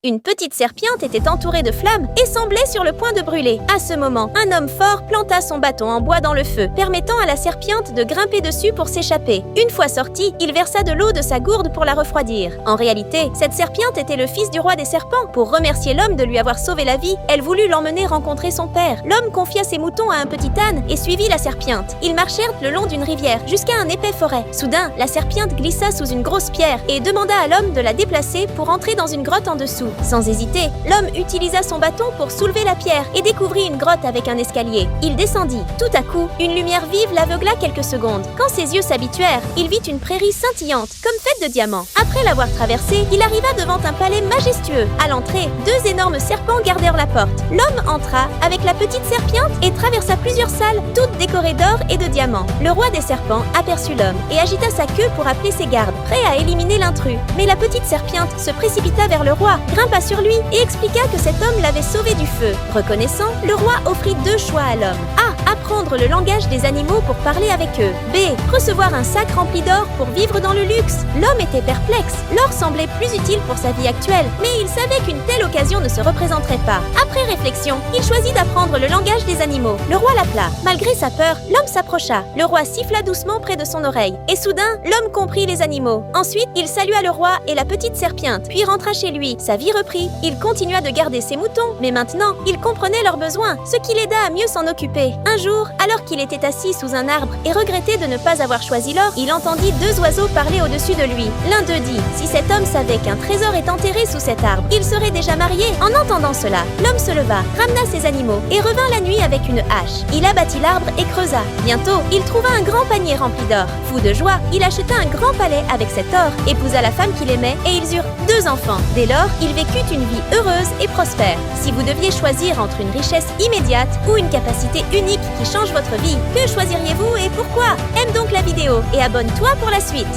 Une petite serpiente était entourée de flammes et semblait sur le point de brûler. À ce moment, un homme fort planta son bâton en bois dans le feu, permettant à la serpiente de grimper dessus pour s'échapper. Une fois sorti, il versa de l'eau de sa gourde pour la refroidir. En réalité, cette serpiente était le fils du roi des serpents. Pour remercier l'homme de lui avoir sauvé la vie, elle voulut l'emmener rencontrer son père. L'homme confia ses moutons à un petit âne et suivit la serpiente. Ils marchèrent le long d'une rivière jusqu'à un épais forêt. Soudain, la serpiente glissa sous une grosse pierre et demanda à l'homme de la déplacer pour entrer dans une grotte en dessous. Sans hésiter, l'homme utilisa son bâton pour soulever la pierre et découvrit une grotte avec un escalier. Il descendit. Tout à coup, une lumière vive l'aveugla quelques secondes. Quand ses yeux s'habituèrent, il vit une prairie scintillante, comme faite de diamants. Après l'avoir traversée, il arriva devant un palais majestueux. À l'entrée, deux énormes serpents gardèrent la porte. L'homme entra avec la petite serpiente et traversa plusieurs salles, toutes décorées d'or et de diamants. Le roi des serpents aperçut l'homme et agita sa queue pour appeler ses gardes, prêt à éliminer l'intrus. Mais la petite serpiente se précipita vers le roi, grimpa sur lui et expliqua que cet homme l'avait sauvé du feu. Reconnaissant, le roi offrit deux choix à l'homme. A. Apprendre le langage des animaux pour parler avec eux. B. Recevoir un sac rempli d'or pour vivre dans le luxe. L'homme était perplexe. L'or semblait plus utile pour sa vie actuelle, mais il savait qu'une telle occasion ne se représenterait pas. Après réflexion, il choisit d'apprendre le langage des animaux. Le roi l'appela. Malgré sa peur, l'homme s'approcha. Le roi siffla doucement près de son oreille. Et soudain, l'homme comprit les animaux. Ensuite, il salua le roi et la petite serpiente, puis rentra chez lui. Sa vie reprit. Il continua de garder ses moutons, mais maintenant, il comprenait leurs besoins, ce qui l'aida à mieux s'en occuper. Un jour, alors qu'il était assis sous un arbre et regrettait de ne pas avoir choisi l'or, il entendit deux oiseaux parler au-dessus de lui. L'un d'eux dit « Si cet homme savait qu'un trésor est enterré sous cet arbre, il serait déjà marié. » En entendant cela, l'homme se leva, ramena ses animaux et revint la nuit avec une hache. Il abattit l'arbre et creusa. Bientôt, il trouva un grand panier rempli d'or. Fou de joie, il acheta un grand palais avec cet or, épousa la femme qu'il aimait et ils eurent deux enfants. Dès lors, il vécut une vie heureuse et prospère. Si vous deviez choisir entre une richesse immédiate ou une capacité unique qui change votre vie, que choisiriez-vous et pourquoi? Aime donc la vidéo et abonne-toi pour la suite.